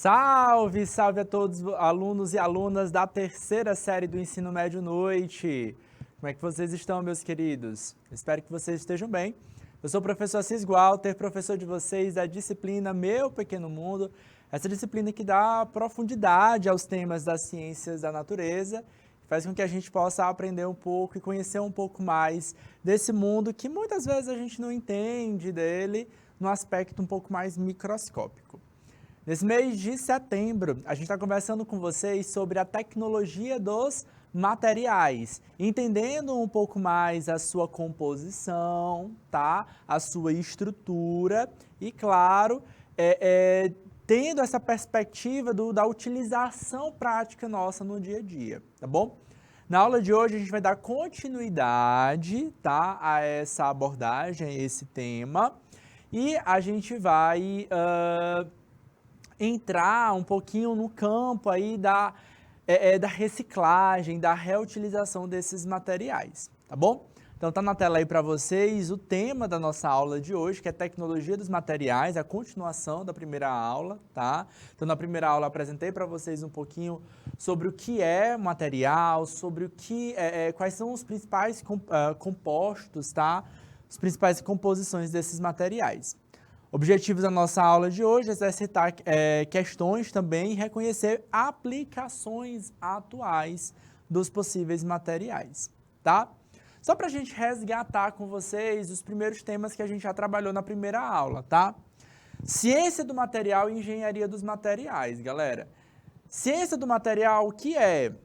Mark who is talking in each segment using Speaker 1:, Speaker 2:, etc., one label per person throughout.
Speaker 1: Salve, salve a todos alunos e alunas da terceira série do Ensino Médio Noite. Como é que vocês estão, meus queridos? Espero que vocês estejam bem. Eu sou o professor Assis Walter, professor de vocês da disciplina Meu Pequeno Mundo, essa disciplina que dá profundidade aos temas das ciências da natureza, faz com que a gente possa aprender um pouco e conhecer um pouco mais desse mundo que muitas vezes a gente não entende dele no aspecto um pouco mais microscópico. Nesse mês de setembro, a gente está conversando com vocês sobre a tecnologia dos materiais, entendendo um pouco mais a sua composição, tá? A sua estrutura e, claro, tendo essa perspectiva da utilização prática nossa no dia a dia, tá bom? Na aula de hoje a gente vai dar continuidade, tá, a essa abordagem, a esse tema, e a gente vai entrar um pouquinho no campo aí da reciclagem, da reutilização desses materiais, tá bom? Então tá na tela aí para vocês o tema da nossa aula de hoje, que é tecnologia dos materiais, a continuação da primeira aula, tá? Então na primeira aula eu apresentei para vocês um pouquinho sobre o que é material, sobre o que quais são os principais compostos, tá? As principais composições desses materiais. Objetivos da nossa aula de hoje é exercitar questões também e reconhecer aplicações atuais dos possíveis materiais, tá? Só para a gente resgatar com vocês os primeiros temas que a gente já trabalhou na primeira aula, tá? Ciência do material e engenharia dos materiais, galera. Ciência do material, o que é?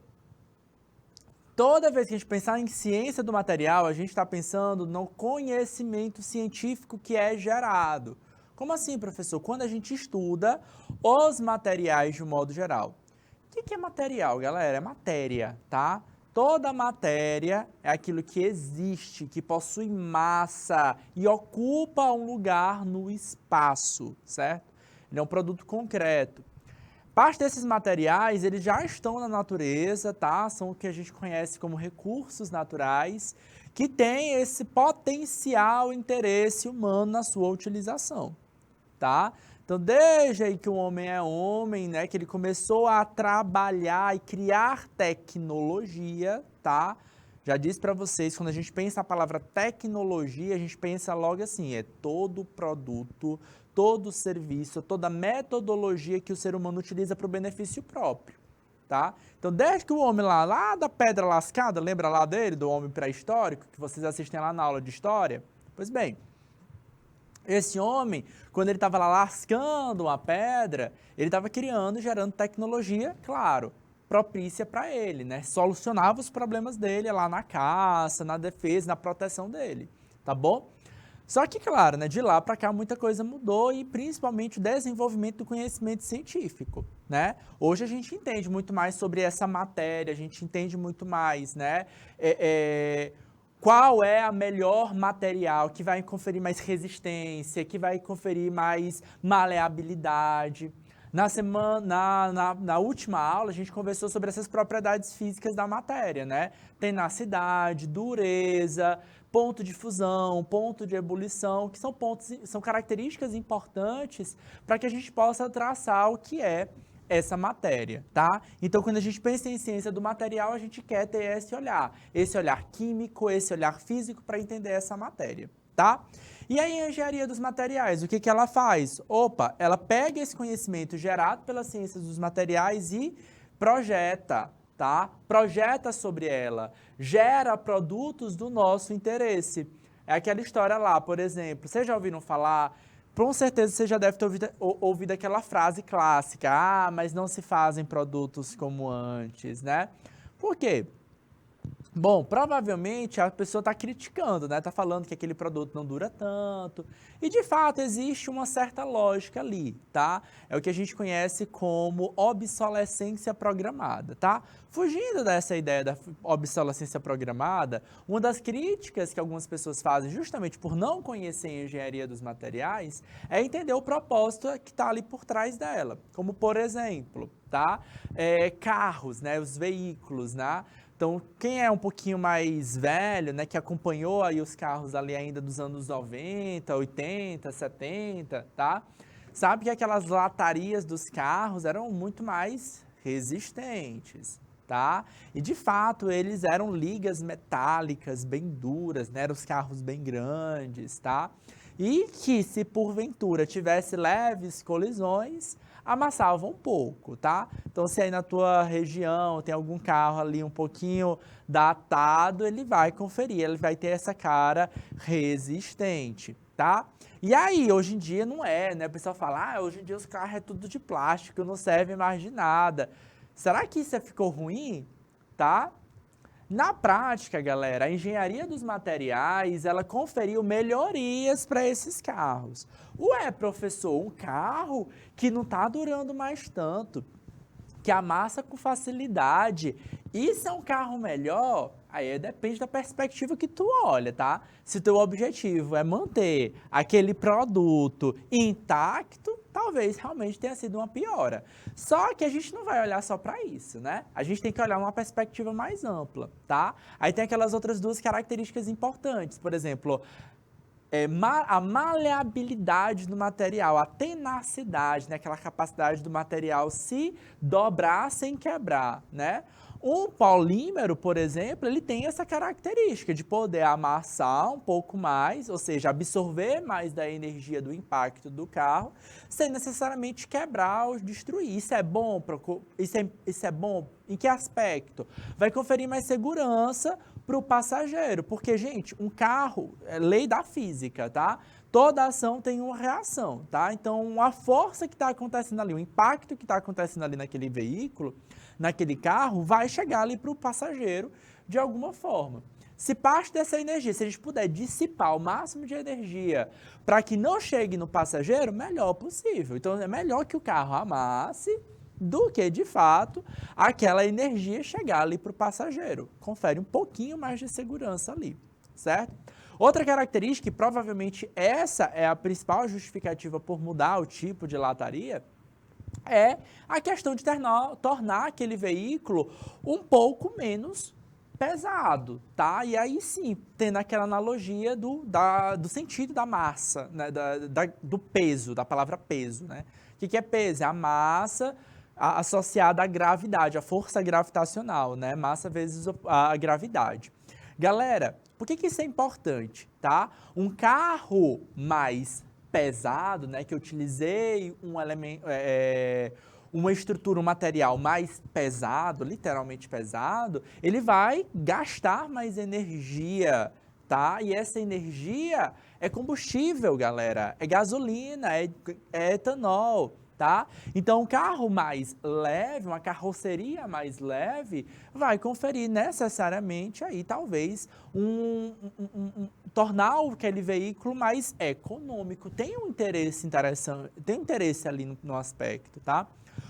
Speaker 1: Toda vez que a gente pensar em ciência do material, a gente está pensando no conhecimento científico que é gerado. Como assim, professor? Quando a gente estuda os materiais de um modo geral. O que é material, galera? É matéria, tá? Toda matéria é aquilo que existe, que possui massa e ocupa um lugar no espaço, certo? Ele é um produto concreto. Parte desses materiais, eles já estão na natureza, tá? São o que a gente conhece como recursos naturais, que têm esse potencial interesse humano na sua utilização, tá? Então, desde aí que o homem é homem, né, que ele começou a trabalhar e criar tecnologia, tá? Já disse para vocês, quando a gente pensa a palavra tecnologia, a gente pensa logo assim, é todo produto, todo serviço, toda metodologia que o ser humano utiliza para o benefício próprio, tá? Então, desde que o homem lá da pedra lascada, lembra lá dele, do homem pré-histórico, que vocês assistem lá na aula de história? Pois bem, esse homem, quando ele estava lá lascando uma pedra, ele estava criando e gerando tecnologia, claro, propícia para ele, né? Solucionava os problemas dele lá na caça, na defesa, na proteção dele, tá bom? Só que, claro, né, de lá para cá muita coisa mudou e principalmente o desenvolvimento do conhecimento científico, né? Hoje a gente entende muito mais sobre essa matéria, a gente entende muito mais, né? Qual é a melhor material que vai conferir mais resistência, que vai conferir mais maleabilidade. Na última aula, a gente conversou sobre essas propriedades físicas da matéria, né? Tenacidade, dureza, ponto de fusão, ponto de ebulição, que são características importantes para que a gente possa traçar o que é essa matéria, tá? Então, quando a gente pensa em ciência do material, a gente quer ter esse olhar químico, esse olhar físico para entender essa matéria, tá? E aí, a engenharia dos materiais, o que que ela faz? Opa, ela pega esse conhecimento gerado pelas ciências dos materiais e projeta, tá? Projeta sobre ela, gera produtos do nosso interesse. É aquela história lá, por exemplo, vocês já ouviram falar? Com certeza você já deve ter ouvido aquela frase clássica, mas não se fazem produtos como antes, né? Por quê? Bom, provavelmente a pessoa está criticando, né? Está falando que aquele produto não dura tanto. E de fato existe uma certa lógica ali, tá? É o que a gente conhece como obsolescência programada, tá? Fugindo dessa ideia da obsolescência programada, uma das críticas que algumas pessoas fazem justamente por não conhecer a engenharia dos materiais é entender o propósito que está ali por trás dela. Como por exemplo, tá? Carros, né? Os veículos, né? Então, quem é um pouquinho mais velho, né, que acompanhou aí os carros ali ainda dos anos 90, 80, 70, tá? sabe que aquelas latarias dos carros eram muito mais resistentes, tá? E de fato eles eram ligas metálicas bem duras, né? Eram os carros bem grandes, tá? E que se porventura tivesse leves colisões, amassava um pouco, tá? Então se aí na tua região tem algum carro ali um pouquinho datado, ele vai conferir, ele vai ter essa cara resistente, tá? E aí, hoje em dia não é, né? O pessoal fala, hoje em dia os carros é tudo de plástico, não serve mais de nada. Será que isso ficou ruim? Tá? Na prática, galera, a engenharia dos materiais, ela conferiu melhorias para esses carros. Ué, professor, um carro que não está durando mais tanto, que amassa com facilidade, isso é um carro melhor? Aí depende da perspectiva que tu olha, tá? Se teu objetivo é manter aquele produto intacto, talvez realmente tenha sido uma piora. Só que a gente não vai olhar só para isso, né? A gente tem que olhar uma perspectiva mais ampla, tá? Aí tem aquelas outras duas características importantes, por exemplo, a maleabilidade do material, a tenacidade, né? Aquela capacidade do material se dobrar sem quebrar, né? Um polímero, por exemplo, ele tem essa característica de poder amassar um pouco mais, ou seja, absorver mais da energia do impacto do carro, sem necessariamente quebrar ou destruir. Isso é bom? Isso é bom em que aspecto? Vai conferir mais segurança para o passageiro, porque, gente, um carro é lei da física, tá? Toda ação tem uma reação, tá? Então, a força que está acontecendo ali, o impacto que está acontecendo ali naquele veículo, naquele carro, vai chegar ali para o passageiro de alguma forma. Se parte dessa energia, se a gente puder dissipar o máximo de energia para que não chegue no passageiro, melhor possível. Então, é melhor que o carro amasse do que, de fato, aquela energia chegar ali para o passageiro. Confere um pouquinho mais de segurança ali, certo? Outra característica, e provavelmente essa é a principal justificativa por mudar o tipo de lataria, é a questão de tornar aquele veículo um pouco menos pesado, tá? E aí sim, tendo aquela analogia do sentido da massa, né? Do peso, da palavra peso, né? O que é peso? É a massa associada à gravidade, à força gravitacional, né? Massa vezes a gravidade. Galera, por que isso é importante, tá? Um carro mais pesado, né, que eu utilizei um elemento, uma estrutura, um material mais pesado, literalmente pesado, ele vai gastar mais energia, tá? E essa energia é combustível, galera, é gasolina, é etanol, tá? Então, um carro mais leve, uma carroceria mais leve, vai conferir necessariamente aí, talvez, tornar aquele veículo mais econômico. Tem um interesse interessante, tem um interesse ali no aspecto, tá?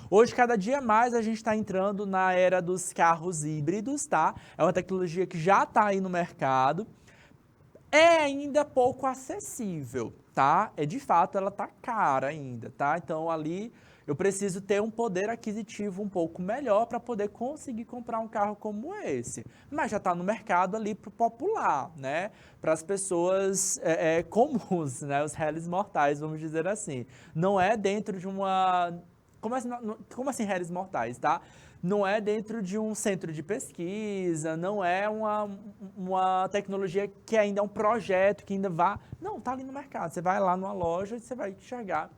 Speaker 1: Hoje, cada dia mais, a gente está entrando na era dos carros híbridos, tá? É uma tecnologia que já está aí no mercado. É ainda pouco acessível, tá? De fato, ela tá cara ainda, tá? Então, ali, eu preciso ter um poder aquisitivo um pouco melhor para poder conseguir comprar um carro como esse. Mas já está no mercado ali para o popular, né? Para as pessoas comuns, né? Os réis mortais, vamos dizer assim. Não é dentro de uma... Como assim réis mortais, tá? Não é dentro de um centro de pesquisa, não é uma tecnologia que ainda é um projeto, que ainda vai... Não, está ali no mercado. Você vai lá numa loja e você vai enxergar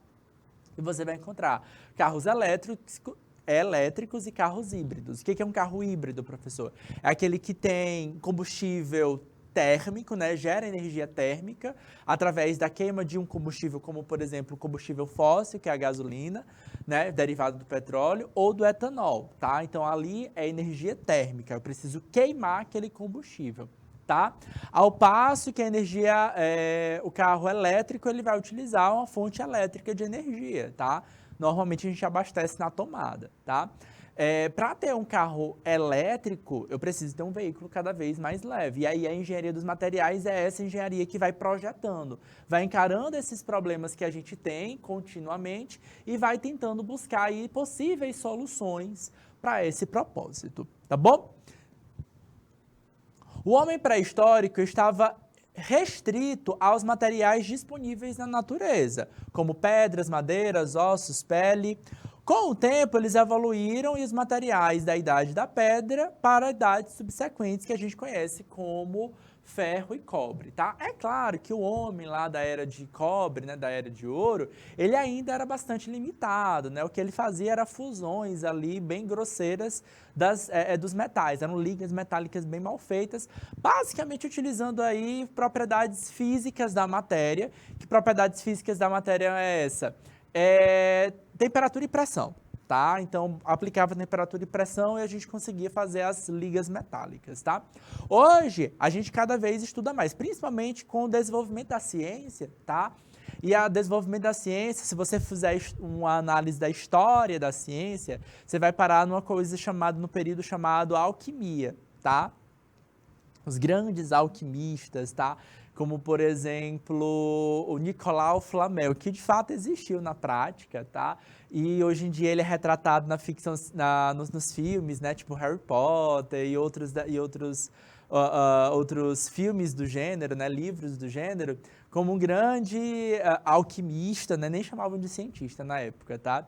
Speaker 1: e você vai encontrar carros elétricos e carros híbridos. O que é um carro híbrido, professor? É aquele que tem combustível térmico, né, gera energia térmica através da queima de um combustível, como por exemplo o combustível fóssil, que é a gasolina, né, derivado do petróleo, ou do etanol, tá? Então ali é energia térmica, eu preciso queimar aquele combustível, tá? Ao passo que a energia, o carro elétrico, ele vai utilizar uma fonte elétrica de energia, tá? Normalmente a gente abastece na tomada, tá? Para ter um carro elétrico, eu preciso ter um veículo cada vez mais leve. E aí a engenharia dos materiais é essa engenharia que vai projetando, vai encarando esses problemas que a gente tem continuamente e vai tentando buscar aí possíveis soluções para esse propósito, tá bom? O homem pré-histórico estava restrito aos materiais disponíveis na natureza, como pedras, madeiras, ossos, pele. Com o tempo, eles evoluíram e os materiais da Idade da Pedra para idades subsequentes que a gente conhece como ferro e cobre, tá? É claro que o homem lá da era de cobre, né, da era de ouro, ele ainda era bastante limitado, né? O que ele fazia era fusões ali bem grosseiras dos metais, eram ligas metálicas bem mal feitas, basicamente utilizando aí propriedades físicas da matéria. Que propriedades físicas da matéria é essa? Temperatura e pressão, tá? Então, aplicava temperatura e pressão e a gente conseguia fazer as ligas metálicas, tá? Hoje, a gente cada vez estuda mais, principalmente com o desenvolvimento da ciência, tá? E o desenvolvimento da ciência, se você fizer uma análise da história da ciência, você vai parar numa coisa chamada, no período chamado alquimia, tá? Os grandes alquimistas, tá? Como, por exemplo, o Nicolau Flamel, que de fato existiu na prática, tá? E hoje em dia ele é retratado na ficção, nos filmes, né? Tipo Harry Potter e outros filmes do gênero, né? Livros do gênero, como um grande alquimista, né? Nem chamavam de cientista na época, tá?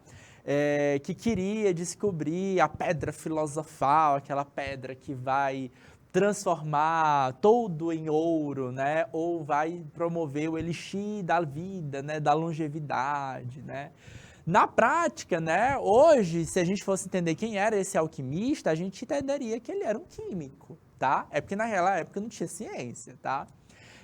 Speaker 1: Que queria descobrir a pedra filosofal, aquela pedra que vai transformar todo em ouro, né? Ou vai promover o elixir da vida, né? Da longevidade, né? Na prática, né? Hoje, se a gente fosse entender quem era esse alquimista, a gente entenderia que ele era um químico, tá? É porque naquela época não tinha ciência, tá?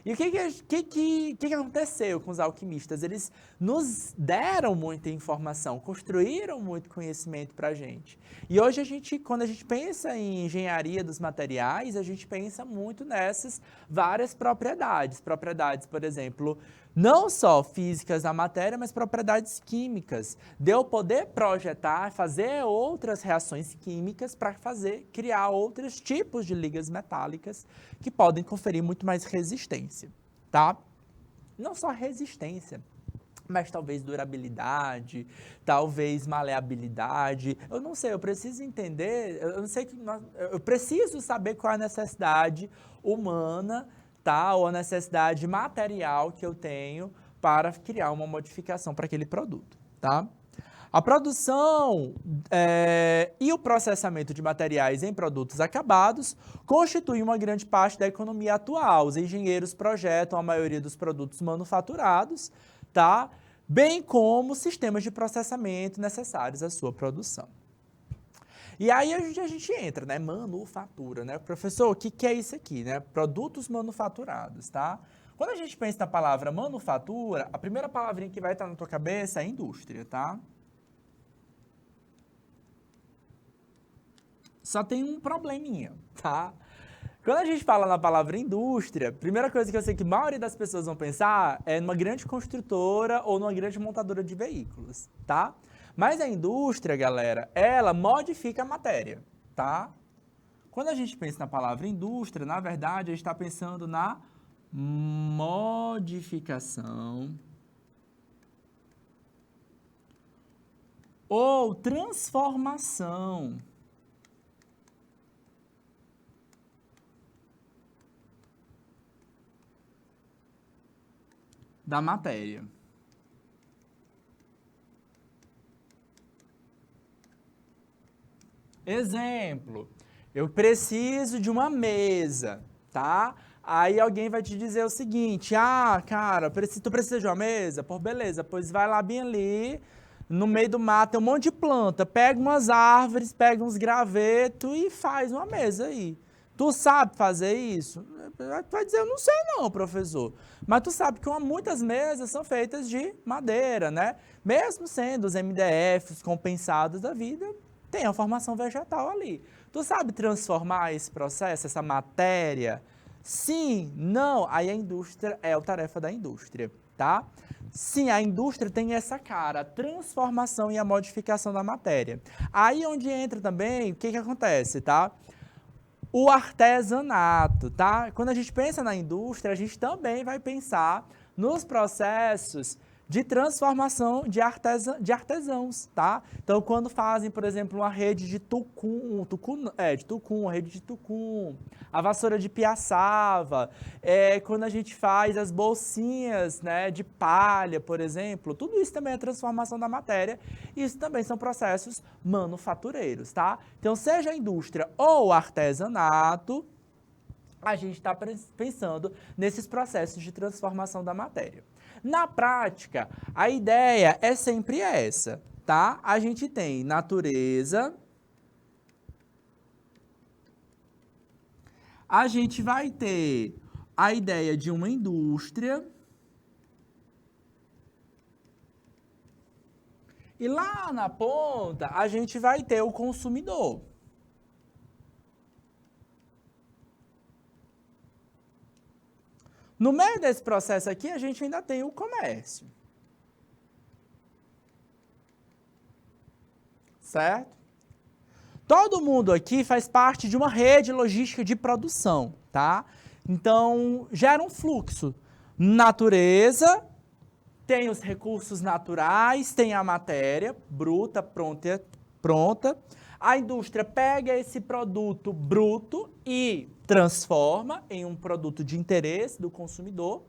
Speaker 1: E o que aconteceu com os alquimistas? Eles nos deram muita informação, construíram muito conhecimento para a gente. E hoje, quando a gente pensa em engenharia dos materiais, a gente pensa muito nessas várias propriedades. Propriedades, por exemplo, não só físicas da matéria, mas propriedades químicas. De eu poder projetar, fazer outras reações químicas para criar outros tipos de ligas metálicas que podem conferir muito mais resistência, tá? Não só resistência, mas talvez durabilidade, talvez maleabilidade. Eu não sei, eu preciso entender, eu preciso saber qual é a necessidade humana, tá? Ou a necessidade material que eu tenho para criar uma modificação para aquele produto, tá? A produção e o processamento de materiais em produtos acabados constituem uma grande parte da economia atual. Os engenheiros projetam a maioria dos produtos manufaturados, tá? Bem como sistemas de processamento necessários à sua produção. E aí a gente entra, né? Manufatura, né? Professor, o que é isso aqui, né? Produtos manufaturados, tá? Quando a gente pensa na palavra manufatura, a primeira palavrinha que vai estar na tua cabeça é indústria, tá? Só tem um probleminha, tá? Quando a gente fala na palavra indústria, a primeira coisa que eu sei que a maioria das pessoas vão pensar é numa grande construtora ou numa grande montadora de veículos, tá? Mas a indústria, galera, ela modifica a matéria, tá? Quando a gente pensa na palavra indústria, na verdade, a gente está pensando na modificação ou transformação da matéria. Exemplo, eu preciso de uma mesa, tá? Aí alguém vai te dizer o seguinte, cara, tu precisa de uma mesa? Pô, beleza, pois vai lá bem ali, no meio do mato tem um monte de planta, pega umas árvores, pega uns gravetos e faz uma mesa aí. Tu sabe fazer isso? Tu vai dizer, eu não sei não, professor. Mas tu sabe que muitas mesas são feitas de madeira, né? Mesmo sendo os MDFs compensados da vida, tem a formação vegetal ali. Tu sabe transformar esse processo, essa matéria? Sim, não. Aí a indústria é a tarefa da indústria, tá? Sim, a indústria tem essa cara, a transformação e a modificação da matéria. Aí onde entra também, o que acontece, tá? O artesanato, tá? Quando a gente pensa na indústria, a gente também vai pensar nos processos de transformação de artesãos, tá? Então, quando fazem, por exemplo, uma rede de uma rede de tucum, a vassoura de piaçava, quando a gente faz as bolsinhas, né, de palha, por exemplo, tudo isso também é transformação da matéria, e isso também são processos manufatureiros, tá? Então, seja a indústria ou artesanato, a gente está pensando nesses processos de transformação da matéria. Na prática, a ideia é sempre essa, tá? A gente tem natureza, a gente vai ter a ideia de uma indústria, e lá na ponta a gente vai ter o consumidor. No meio desse processo aqui, a gente ainda tem o comércio. Certo? Todo mundo aqui faz parte de uma rede logística de produção, tá? Então, gera um fluxo. Natureza, tem os recursos naturais, tem a matéria bruta, pronta. A indústria pega esse produto bruto e transforma em um produto de interesse do consumidor,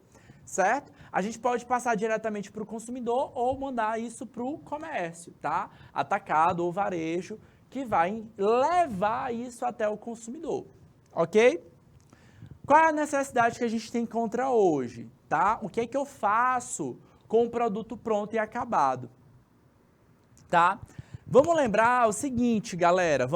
Speaker 1: certo? A gente pode passar diretamente para o consumidor ou mandar isso para o comércio, tá? Atacado ou varejo, que vai levar isso até o consumidor, ok? Qual é a necessidade que a gente encontra hoje, tá? O que é que eu faço com o produto pronto e acabado, tá? Vamos lembrar o seguinte, galera,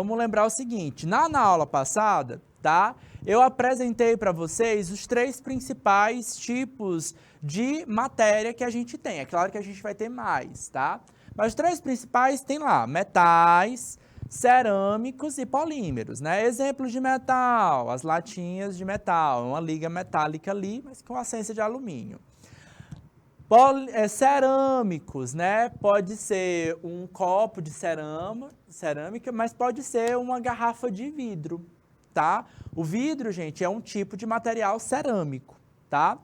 Speaker 1: na aula passada, tá? Eu apresentei para vocês os 3 principais tipos de matéria que a gente tem. É claro que a gente vai ter mais, tá? Mas os 3 principais tem lá, metais, cerâmicos e polímeros, né? Exemplos de metal, as latinhas de metal, uma liga metálica ali, mas com essência de alumínio. Cerâmicos, né? Pode ser um copo de cerâmica, mas pode ser uma garrafa de vidro, tá? O vidro, gente, é um tipo de material cerâmico, tá?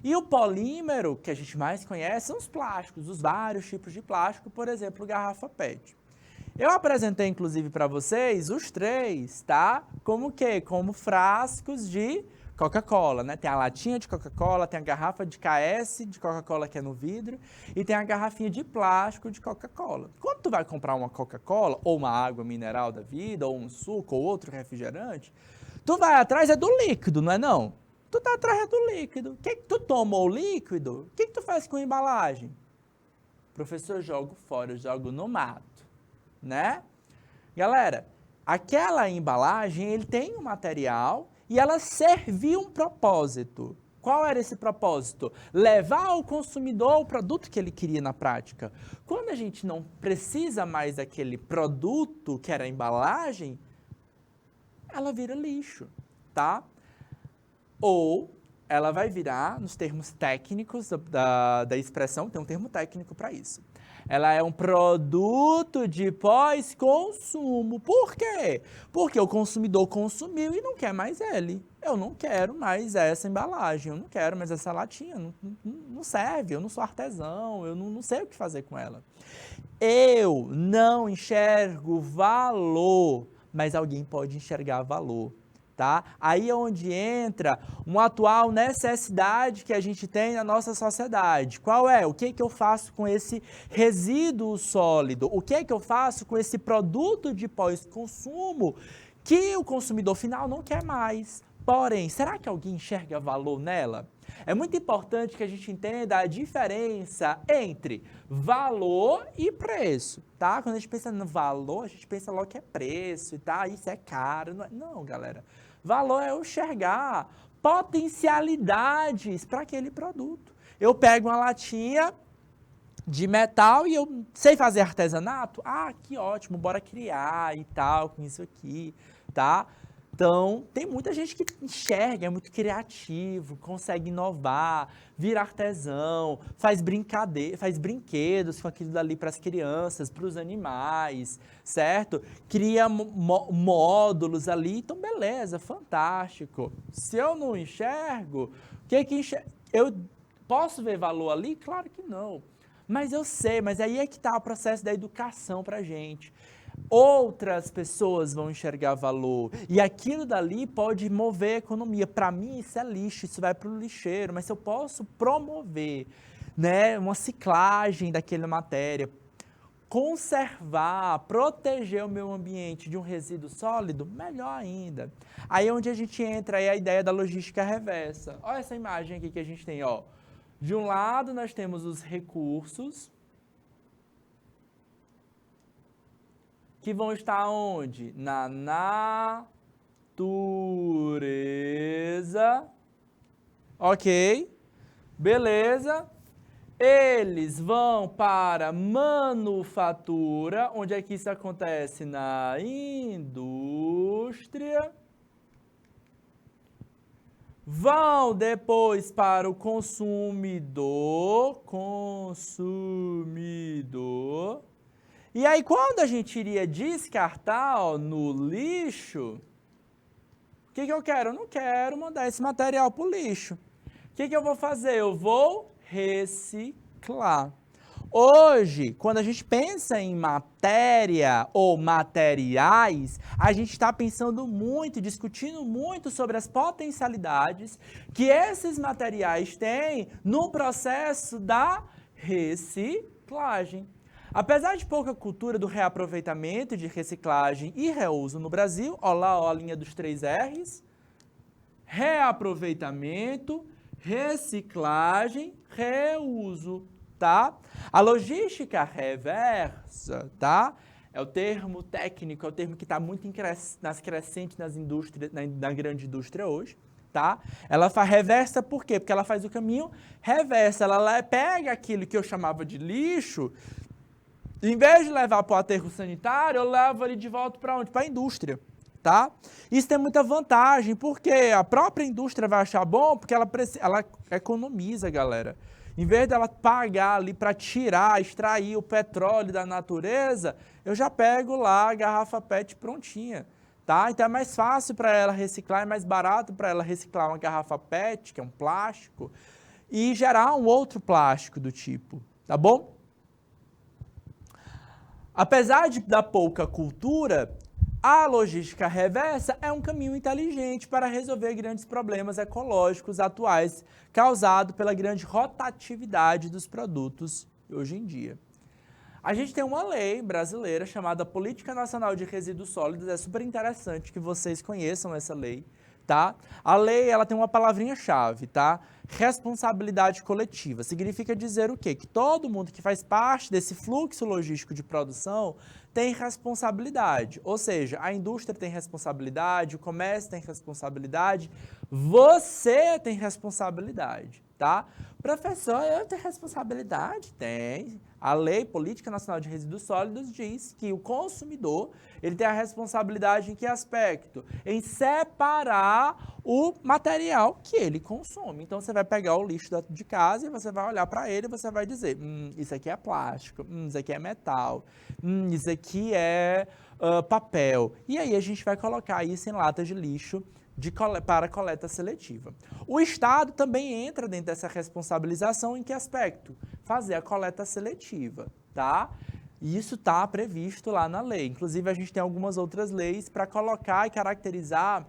Speaker 1: E o polímero, que a gente mais conhece, são os plásticos, os vários tipos de plástico, por exemplo, garrafa PET. Eu apresentei, inclusive, para vocês os 3, tá? Como o quê? Como frascos de Coca-Cola, né? Tem a latinha de Coca-Cola, tem a garrafa de KS de Coca-Cola que é no vidro e tem a garrafinha de plástico de Coca-Cola. Quando tu vai comprar uma Coca-Cola ou uma água mineral da vida ou um suco ou outro refrigerante, tu vai atrás do líquido, não é não? Tu tá atrás do líquido. O que tu tomou o líquido? O que tu faz com a embalagem? Professor, eu jogo fora, eu jogo no mato, né? Galera, aquela embalagem, ele tem um material e ela serviu um propósito. Qual era esse propósito? Levar ao consumidor o produto que ele queria na prática. Quando a gente não precisa mais daquele produto, que era a embalagem, ela vira lixo, tá? Ou ela vai virar, nos termos técnicos da expressão, tem um termo técnico para isso. Ela é um produto de pós-consumo. Por quê? Porque o consumidor consumiu e não quer mais ele. Eu não quero mais essa embalagem, eu não quero mais essa latinha, não serve, eu não sou artesão, eu não sei o que fazer com ela. Eu não enxergo valor, mas alguém pode enxergar valor. Tá? Aí é onde entra uma atual necessidade que a gente tem na nossa sociedade. Qual é? O que eu faço com esse resíduo sólido? O que eu faço com esse produto de pós-consumo que o consumidor final não quer mais? Porém, será que alguém enxerga valor nela? É muito importante que a gente entenda a diferença entre valor e preço, tá? Quando a gente pensa no valor, a gente pensa logo que é preço e tá, isso é caro. Não, galera. Valor é eu enxergar potencialidades para aquele produto. Eu pego uma latinha de metal e eu sei fazer artesanato? Ah, que ótimo, bora criar e tal, com isso aqui, tá? Então, tem muita gente que enxerga, é muito criativo, consegue inovar, vira artesão, faz brinquedos com aquilo dali para as crianças, para os animais, certo? Cria módulos ali, então beleza, fantástico. Se eu não enxergo, eu posso ver valor ali? Claro que não. Mas eu sei, mas aí é que está o processo da educação para a gente. Outras pessoas vão enxergar valor e aquilo dali pode mover a economia. Para mim isso é lixo, isso vai para o lixeiro, mas se eu posso promover, né, uma ciclagem daquela matéria, conservar, proteger o meio ambiente de um resíduo sólido, melhor ainda. Aí é onde a gente entra aí a ideia da logística reversa. Olha essa imagem aqui que a gente tem, ó. De um lado nós temos os recursos que vão estar onde? Na natureza. Ok, beleza. Eles vão para manufatura, onde é que isso acontece? Na indústria. Vão depois para o consumidor. E aí, quando a gente iria descartar, ó, no lixo, o que eu quero? Eu não quero mandar esse material para o lixo. O que eu vou fazer? Eu vou reciclar. Hoje, quando a gente pensa em matéria ou materiais, a gente está pensando muito, discutindo muito sobre as potencialidades que esses materiais têm no processo da reciclagem. Apesar de pouca cultura do reaproveitamento, de reciclagem e reuso no Brasil, ó lá, ó, a linha dos 3 R's, reaproveitamento, reciclagem, reuso, tá? A logística reversa, tá? É o termo técnico, é o termo que está muito nas crescentes nas indústrias, na grande indústria hoje, tá? Ela faz reversa por quê? Porque ela faz o caminho reverso, ela pega aquilo que eu chamava de lixo, em vez de levar para o aterro sanitário, eu levo ele de volta para onde? Para a indústria. Tá? Isso tem muita vantagem, porque a própria indústria vai achar bom, porque ela economiza, galera. Em vez dela pagar ali para tirar, extrair o petróleo da natureza, eu já pego lá a garrafa PET prontinha, tá? Então é mais fácil para ela reciclar, é mais barato para ela reciclar uma garrafa PET, que é um plástico, e gerar um outro plástico do tipo, tá bom? Apesar da pouca cultura, a logística reversa é um caminho inteligente para resolver grandes problemas ecológicos atuais causados pela grande rotatividade dos produtos hoje em dia. A gente tem uma lei brasileira chamada Política Nacional de Resíduos Sólidos, é super interessante que vocês conheçam essa lei, tá? A lei, ela tem uma palavrinha-chave, tá? Responsabilidade coletiva. Significa dizer o quê? Que todo mundo que faz parte desse fluxo logístico de produção tem responsabilidade, ou seja, a indústria tem responsabilidade, o comércio tem responsabilidade, você tem responsabilidade, tá? Professor, eu tenho responsabilidade? Tem. A Lei Política Nacional de Resíduos Sólidos diz que o consumidor, ele tem a responsabilidade em que aspecto? Em separar o material que ele consome. Então, você vai pegar o lixo de casa e você vai olhar para ele e você vai dizer, isso aqui é plástico, isso aqui é metal, isso aqui é papel. E aí a gente vai colocar isso em latas de lixo para coleta seletiva. O Estado também entra dentro dessa responsabilização em que aspecto? Fazer a coleta seletiva, tá? E isso está previsto lá na lei. Inclusive, a gente tem algumas outras leis para colocar e caracterizar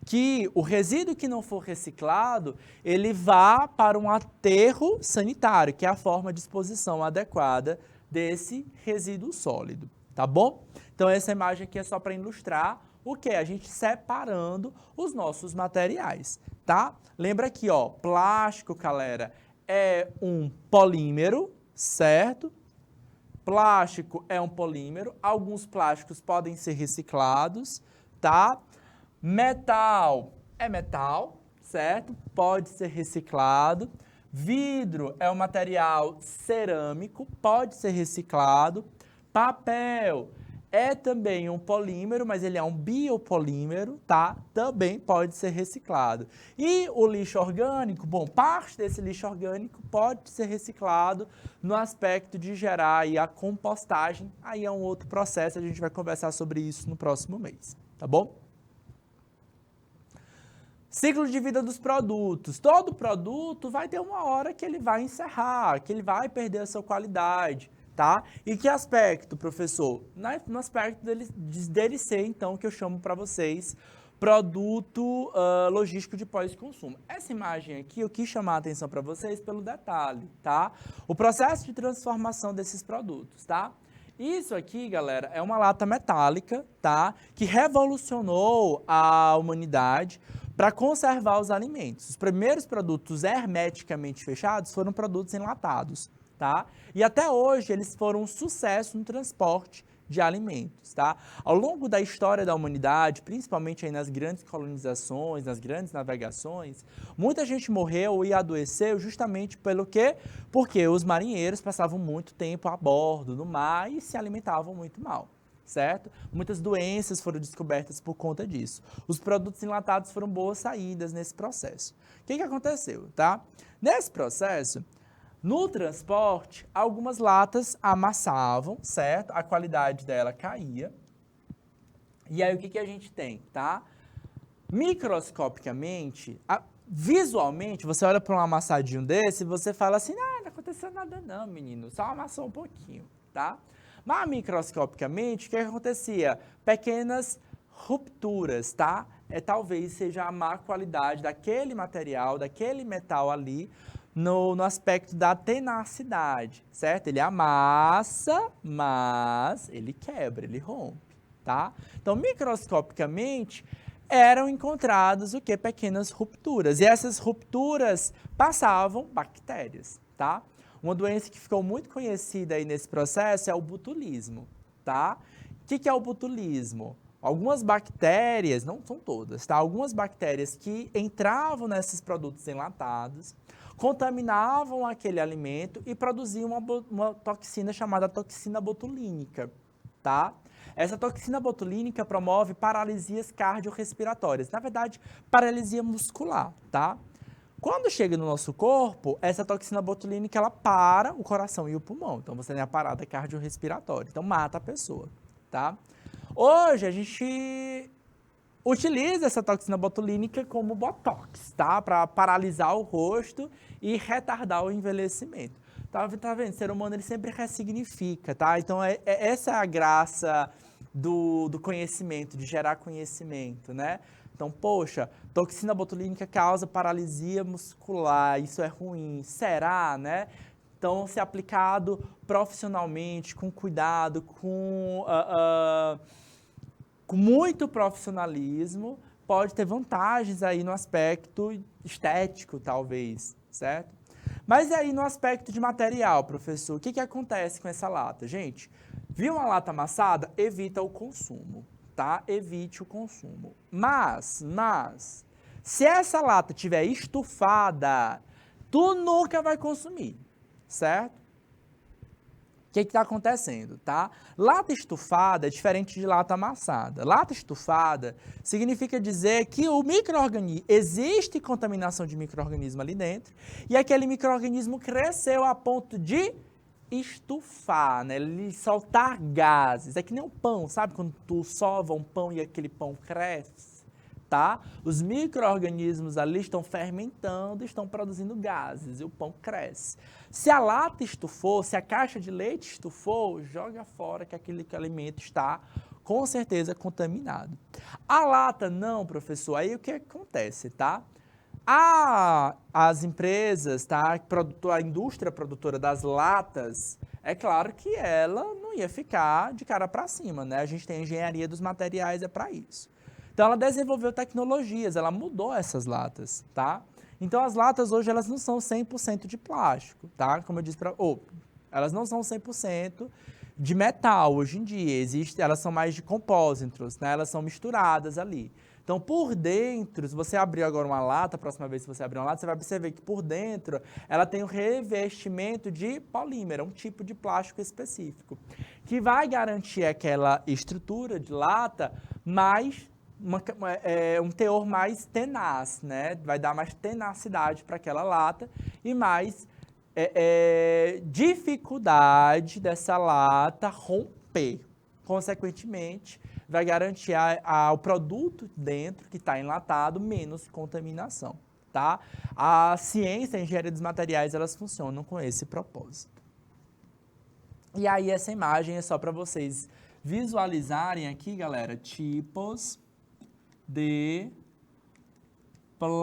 Speaker 1: que o resíduo que não for reciclado, ele vá para um aterro sanitário, que é a forma de disposição adequada desse resíduo sólido, tá bom? Então, essa imagem aqui é só para ilustrar o que? A gente separando os nossos materiais, tá? Lembra aqui, ó, plástico, galera, é um polímero, certo? Plástico é um polímero, alguns plásticos podem ser reciclados, tá? Metal é metal, certo? Pode ser reciclado. Vidro é um material cerâmico, pode ser reciclado. Papel é também um polímero, mas ele é um biopolímero, tá? Também pode ser reciclado. E o lixo orgânico, bom, parte desse lixo orgânico pode ser reciclado no aspecto de gerar aí a compostagem. Aí é um outro processo, a gente vai conversar sobre isso no próximo mês, tá bom? Ciclo de vida dos produtos. Todo produto vai ter uma hora que ele vai encerrar, que ele vai perder a sua qualidade, tá? E que aspecto, professor? No aspecto dele ser, então, que eu chamo para vocês, produto logístico de pós-consumo. Essa imagem aqui, eu quis chamar a atenção para vocês pelo detalhe, tá? O processo de transformação desses produtos, tá? Isso aqui, galera, é uma lata metálica, tá? Que revolucionou a humanidade para conservar os alimentos. Os primeiros produtos hermeticamente fechados foram produtos enlatados, tá? E até hoje eles foram um sucesso no transporte de alimentos, tá? Ao longo da história da humanidade, principalmente aí nas grandes colonizações, nas grandes navegações, muita gente morreu e adoeceu justamente pelo quê? Porque os marinheiros passavam muito tempo a bordo do mar e se alimentavam muito mal, certo? Muitas doenças foram descobertas por conta disso. Os produtos enlatados foram boas saídas nesse processo. O que aconteceu, tá? Nesse processo, no transporte, algumas latas amassavam, certo? A qualidade dela caía. E aí, o que a gente tem, tá? Microscopicamente, visualmente, você olha para um amassadinho desse e você fala assim, não aconteceu nada não, menino, só amassou um pouquinho, tá? Mas microscopicamente, o que acontecia? Pequenas rupturas, tá? Talvez seja a má qualidade daquele material, daquele metal ali, no aspecto da tenacidade, certo? Ele amassa, mas ele quebra, ele rompe, tá? Então, microscopicamente, eram encontradas o quê? Pequenas rupturas. E essas rupturas passavam bactérias, tá? Uma doença que ficou muito conhecida aí nesse processo é o botulismo, tá? O que é o botulismo? Algumas bactérias, não são todas, tá? Algumas bactérias que entravam nesses produtos enlatados, contaminavam aquele alimento e produziam uma toxina chamada toxina botulínica, tá? Essa toxina botulínica promove paralisias cardiorrespiratórias, na verdade, paralisia muscular, tá? Quando chega no nosso corpo, essa toxina botulínica, ela para o coração e o pulmão, então você tem a parada cardiorrespiratória, então mata a pessoa, tá? Hoje, a gente utiliza essa toxina botulínica como botox, tá? Para paralisar o rosto e retardar o envelhecimento. Tá vendo? O ser humano, ele sempre ressignifica, tá? Então, essa é a graça do conhecimento, de gerar conhecimento, né? Então, poxa, toxina botulínica causa paralisia muscular, isso é ruim. Será, né? Então, se aplicado profissionalmente, com cuidado, com muito profissionalismo, pode ter vantagens aí no aspecto estético, talvez, certo? Mas e aí no aspecto de material, professor, o que acontece com essa lata? Gente, viu uma lata amassada? Evita o consumo, tá? Evite o consumo. Mas, se essa lata estiver estufada, tu nunca vai consumir, certo? O que está acontecendo, tá? Lata estufada é diferente de lata amassada. Lata estufada significa dizer que o micro-organismo, existe contaminação de micro-organismo ali dentro, e aquele micro-organismo cresceu a ponto de estufar, né? Ele soltar gases. É que nem um pão, sabe? Quando tu sova um pão e aquele pão cresce, tá? Os micro-organismos ali estão fermentando, estão produzindo gases e o pão cresce. Se a lata estufou, se a caixa de leite estufou, joga fora que aquele alimento está com certeza contaminado. A lata não, professor, aí o que acontece, tá? As empresas, tá? A indústria produtora das latas, é claro que ela não ia ficar de cara para cima, né? A gente tem a engenharia dos materiais, é para isso. Então, ela desenvolveu tecnologias, ela mudou essas latas, tá? Então, as latas hoje, elas não são 100% de plástico, tá? Como eu disse elas não são 100% de metal hoje em dia, elas são mais de compósitos, né? Elas são misturadas ali. Então, por dentro, se você abrir agora uma lata, a próxima vez que você abrir uma lata, você vai perceber que por dentro ela tem um revestimento de polímero, um tipo de plástico específico, que vai garantir aquela estrutura de lata mais um teor mais tenaz, né? Vai dar mais tenacidade para aquela lata e mais dificuldade dessa lata romper. Consequentemente, vai garantir o produto dentro, que está enlatado, menos contaminação, tá? A ciência, a engenharia dos materiais, elas funcionam com esse propósito. E aí essa imagem é só para vocês visualizarem aqui, galera, tipos de plástico,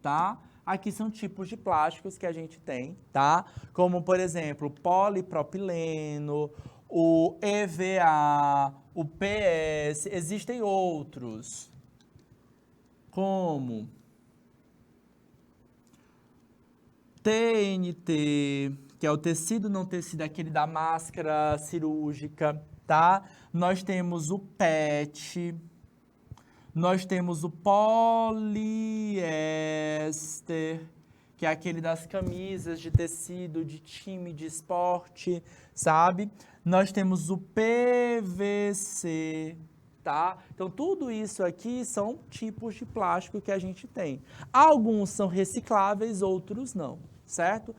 Speaker 1: tá? Aqui são tipos de plásticos que a gente tem, tá? Como, por exemplo, polipropileno, o EVA, o PS, existem outros, como TNT, que é o tecido não tecido, aquele da máscara cirúrgica, tá? Nós temos o PET, nós temos o poliéster, que é aquele das camisas de tecido de time de esporte, sabe? Nós temos o PVC, tá? Então, tudo isso aqui são tipos de plástico que a gente tem. Alguns são recicláveis, outros não, certo?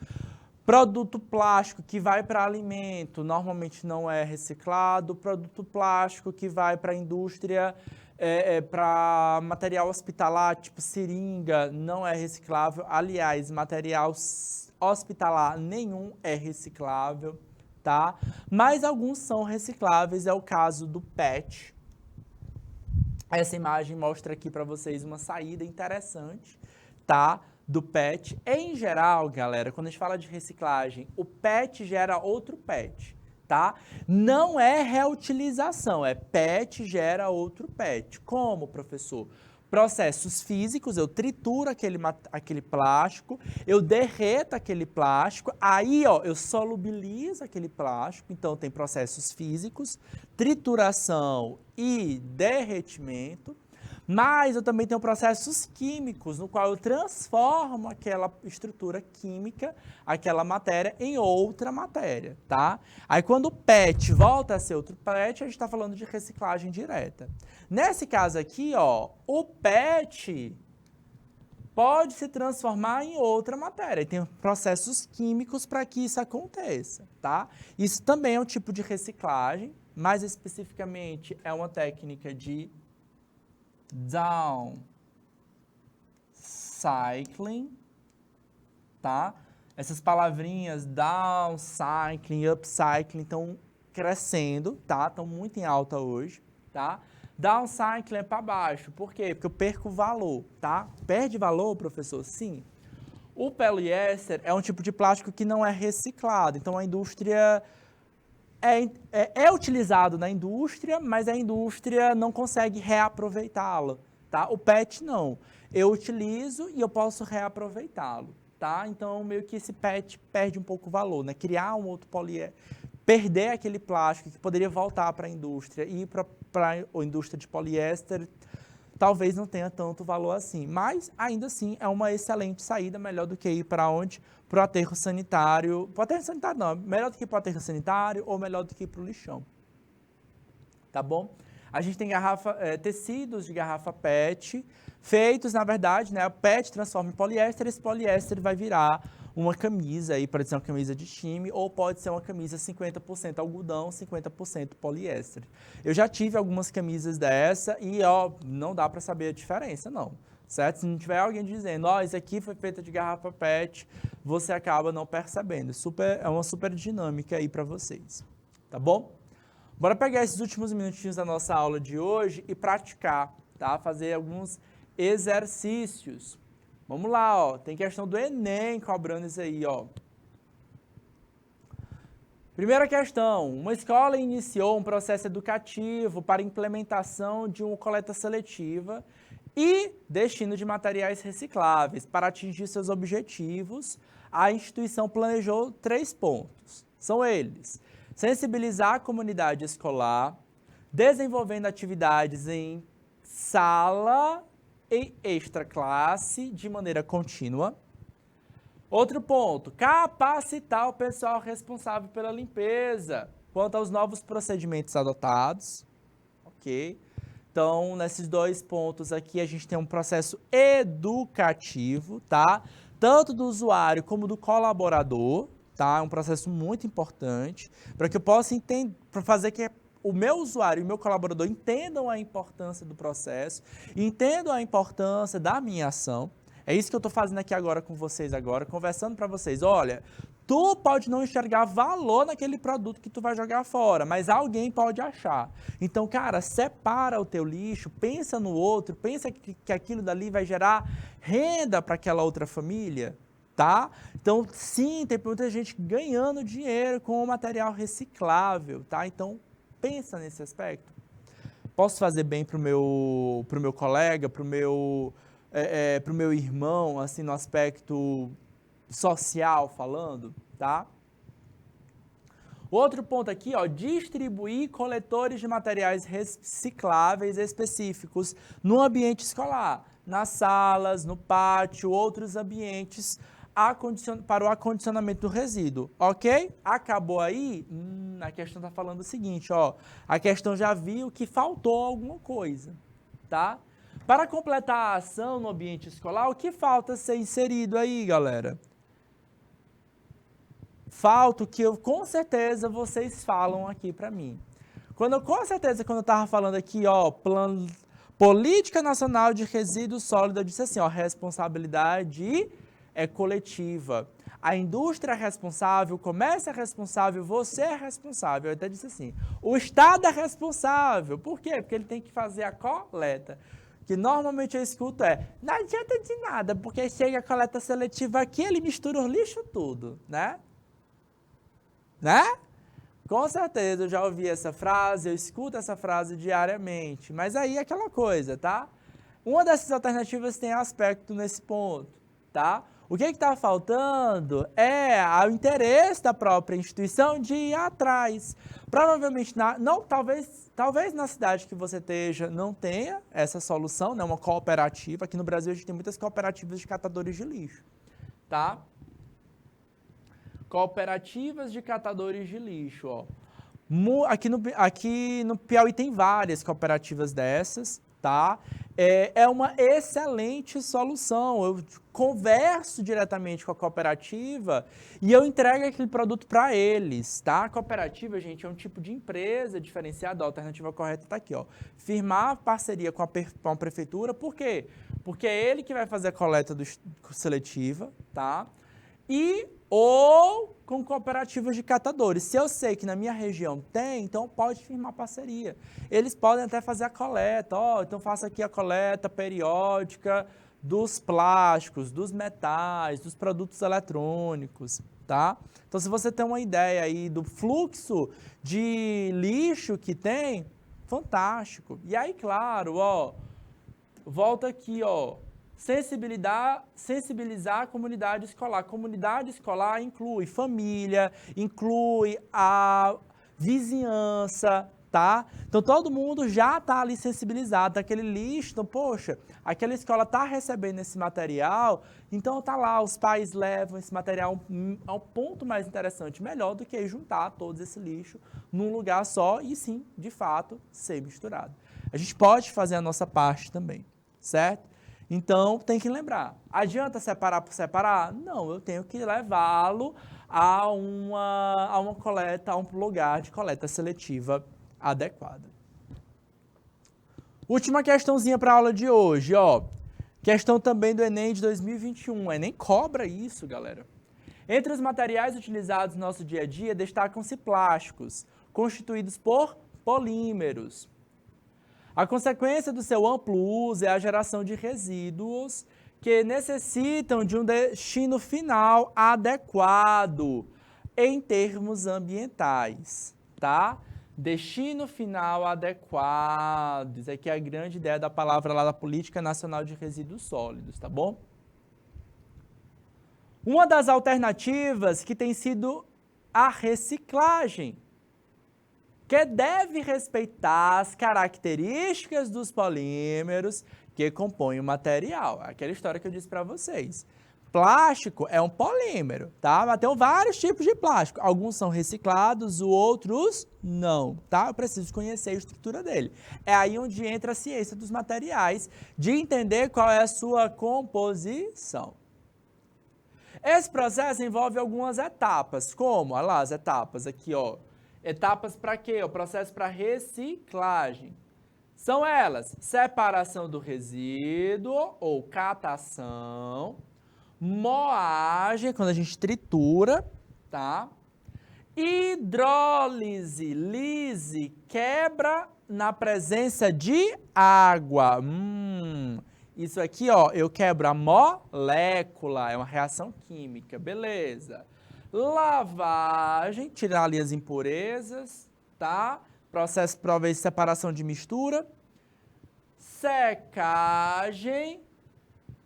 Speaker 1: Produto plástico que vai para alimento, normalmente não é reciclado. Produto plástico que vai para a indústria, para material hospitalar, tipo seringa, não é reciclável. Aliás, material hospitalar nenhum é reciclável, tá? Mas alguns são recicláveis, é o caso do PET. Essa imagem mostra aqui para vocês uma saída interessante, tá? Do PET. Em geral, galera, quando a gente fala de reciclagem, o PET gera outro PET, tá? Não é reutilização, é PET gera outro PET. Como, professor? Processos físicos, eu trituro aquele plástico, eu derreto aquele plástico, aí ó, eu solubilizo aquele plástico, então tem processos físicos, trituração e derretimento, mas eu também tenho processos químicos, no qual eu transformo aquela estrutura química, aquela matéria, em outra matéria, tá? Aí quando o PET volta a ser outro PET, a gente está falando de reciclagem direta. Nesse caso aqui, ó, o PET pode se transformar em outra matéria. E tem processos químicos para que isso aconteça, tá? Isso também é um tipo de reciclagem, mais especificamente é uma técnica de downcycling, tá? Essas palavrinhas downcycling, upcycling estão crescendo, tá? Estão muito em alta hoje, tá? Downcycling é para baixo. Por quê? Porque eu perco valor, tá? Perde valor, professor? Sim. O poliéster é um tipo de plástico que não é reciclado. Então, a indústria é utilizado na indústria, mas a indústria não consegue reaproveitá-lo, tá? O PET não. Eu utilizo e eu posso reaproveitá-lo, tá? Então, meio que esse PET perde um pouco o valor, né? Criar um outro poliéster, perder aquele plástico que poderia voltar para a indústria e ir para a indústria de poliéster, talvez não tenha tanto valor assim. Mas, ainda assim, é uma excelente saída, melhor do que ir para onde? Para o aterro sanitário. Para o aterro sanitário não, melhor do que para o aterro sanitário ou melhor do que ir para o lixão. Tá bom? A gente tem tecidos de garrafa PET, feitos, na verdade, né? O PET transforma em poliéster, esse poliéster vai virar uma camisa, aí pode ser uma camisa de time, ou pode ser uma camisa 50% algodão, 50% poliéster. Eu já tive algumas camisas dessa e, ó, não dá para saber a diferença, não. Certo? Se não tiver alguém dizendo, ó, isso aqui foi feita de garrafa PET, você acaba não percebendo. É uma super dinâmica aí para vocês. Tá bom? Bora pegar esses últimos minutinhos da nossa aula de hoje e praticar, tá? Fazer alguns exercícios. Vamos lá, ó. Tem questão do Enem cobrando isso aí, ó. Primeira questão. Uma escola iniciou um processo educativo para implementação de uma coleta seletiva e destino de materiais recicláveis. Para atingir seus objetivos, a instituição planejou 3 pontos. São eles: sensibilizar a comunidade escolar, desenvolvendo atividades em sala e extra classe de maneira contínua. Outro ponto, capacitar o pessoal responsável pela limpeza quanto aos novos procedimentos adotados. Ok? Então, nesses 2 pontos aqui, a gente tem um processo educativo, tá? Tanto do usuário como do colaborador, tá? É um processo muito importante para que eu possa entender, para fazer que o meu usuário e o meu colaborador entendam a importância do processo, entendam a importância da minha ação. É isso que eu estou fazendo aqui agora com vocês agora, conversando para vocês. Olha, tu pode não enxergar valor naquele produto que tu vai jogar fora, mas alguém pode achar. Então, cara, separa o teu lixo, pensa no outro, pensa que aquilo dali vai gerar renda para aquela outra família, tá? Então, sim, tem muita gente ganhando dinheiro com o material reciclável, tá? Então, pensa nesse aspecto. Posso fazer bem pro meu colega, pro meu irmão, assim, no aspecto social falando, tá? Outro ponto aqui, ó, distribuir coletores de materiais recicláveis específicos no ambiente escolar, nas salas, no pátio, outros ambientes para o acondicionamento do resíduo, ok? Acabou aí? A questão está falando o seguinte, ó, a questão já viu que faltou alguma coisa, tá? Para completar a ação no ambiente escolar, o que falta ser inserido aí, galera? Falta o que com certeza vocês falam aqui para mim. Quando eu estava falando aqui, ó, Política Nacional de Resíduos Sólidos, eu disse assim, ó, responsabilidade é coletiva. A indústria é responsável, o comércio é responsável, você é responsável. Eu até disse assim, o Estado é responsável. Por quê? Porque ele tem que fazer a coleta. Que normalmente eu escuto não adianta de nada, porque chega a coleta seletiva aqui, ele mistura o lixo tudo, né? Né? Com certeza eu já ouvi essa frase, eu escuto essa frase diariamente, mas aí é aquela coisa, tá? Uma dessas alternativas tem aspecto nesse ponto, tá? O que está faltando é o interesse da própria instituição de ir atrás. Provavelmente, talvez na cidade que você esteja não tenha essa solução, né? Uma cooperativa. Aqui no Brasil a gente tem muitas cooperativas de catadores de lixo, tá? Cooperativas de catadores de lixo, ó. Aqui no Piauí tem várias cooperativas dessas, tá? É uma excelente solução. Eu converso diretamente com a cooperativa e eu entrego aquele produto para eles, tá? A cooperativa, gente, é um tipo de empresa diferenciada. A alternativa correta está aqui, ó. Firmar parceria com a prefeitura, por quê? Porque é ele que vai fazer a coleta seletiva, tá? Ou com cooperativas de catadores. Se eu sei que na minha região tem, então pode firmar parceria. Eles podem até fazer a coleta, então faça aqui a coleta periódica dos plásticos, dos metais, dos produtos eletrônicos, tá? Então, se você tem uma ideia aí do fluxo de lixo que tem, fantástico. E aí, claro, volta aqui, sensibilizar a comunidade escolar. Comunidade escolar inclui família, inclui a vizinhança, tá? Então, todo mundo já está ali sensibilizado daquele lixo. Então, poxa, aquela escola está recebendo esse material, então tá lá, os pais levam esse material a um ponto mais interessante, melhor do que juntar todo esse lixo num lugar só e sim, de fato, ser misturado. A gente pode fazer a nossa parte também, certo? Então, tem que lembrar, adianta separar por separar? Não, eu tenho que levá-lo a uma coleta, a um lugar de coleta seletiva adequada. Última questãozinha para a aula de hoje, questão também do Enem de 2021, o Enem cobra isso, galera. Entre os materiais utilizados no nosso dia a dia, destacam-se plásticos, constituídos por polímeros. A consequência do seu amplo uso é a geração de resíduos que necessitam de um destino final adequado em termos ambientais, tá? Destino final adequado. Isso aqui é a grande ideia da palavra lá da Política Nacional de Resíduos Sólidos, tá bom? Uma das alternativas que tem sido a reciclagem, que deve respeitar as características dos polímeros que compõem o material. Aquela história que eu disse para vocês. Plástico é um polímero, tá? Mas tem vários tipos de plástico. Alguns são reciclados, outros não, tá? Eu preciso conhecer a estrutura dele. É aí onde entra a ciência dos materiais, de entender qual é a sua composição. Esse processo envolve algumas etapas, como? Olha lá as etapas aqui, ó. Etapas para quê? O processo para reciclagem. São elas: separação do resíduo ou catação, moagem, quando a gente tritura, tá? Hidrólise, lise, quebra na presença de água. Isso aqui, ó, eu quebro a molécula, é uma reação química, beleza. Lavagem, tirar ali as impurezas, tá? Processo, talvez, de separação de mistura. Secagem,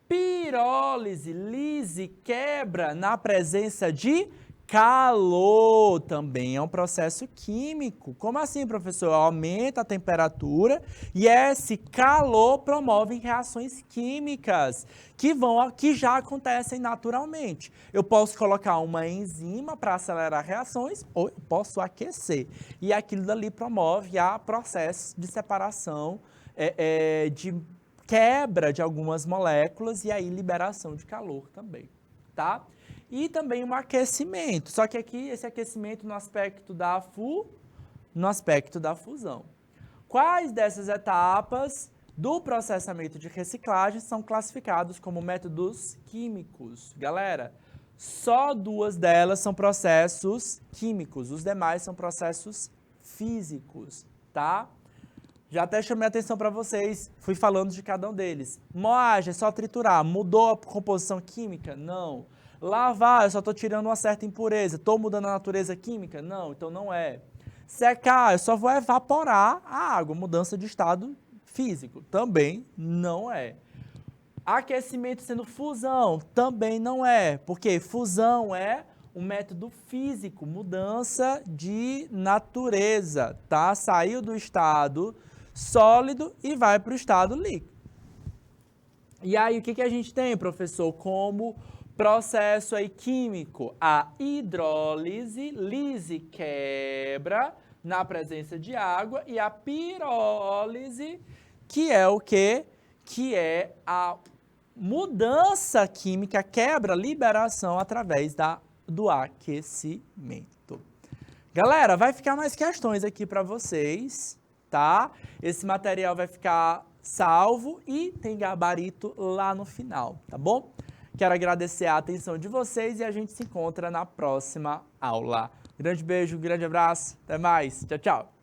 Speaker 1: pirólise, lise, quebra na presença de calor, também é um processo químico. Como assim, professor? Aumenta a temperatura e esse calor promove reações químicas que já acontecem naturalmente. Eu posso colocar uma enzima para acelerar reações ou eu posso aquecer. E aquilo dali promove o processo de separação, de quebra de algumas moléculas e aí liberação de calor também, tá? E também um aquecimento, só que aqui esse aquecimento no aspecto da fusão. Quais dessas etapas do processamento de reciclagem são classificados como métodos químicos? Galera, só 2 delas são processos químicos, os demais são processos físicos, tá? Já até chamei a atenção para vocês, fui falando de cada um deles. Moagem, é só triturar, mudou a composição química? Não. Lavar, eu só estou tirando uma certa impureza. Estou mudando a natureza química? Não, então não é. Secar, eu só vou evaporar a água, mudança de estado físico. Também não é. Aquecimento sendo fusão? Também não é. Porque fusão é um método físico, mudança de natureza, tá? Saiu do estado sólido e vai para o estado líquido. E aí, o que a gente tem, professor, como processo aí químico? A hidrólise, lise, quebra na presença de água, e a pirólise, que é o quê? Que é a mudança química, quebra, liberação através do aquecimento. Galera, vai ficar mais questões aqui para vocês, tá? Esse material vai ficar salvo e tem gabarito lá no final, tá bom? Quero agradecer a atenção de vocês e a gente se encontra na próxima aula. Grande beijo, grande abraço, até mais, tchau, tchau!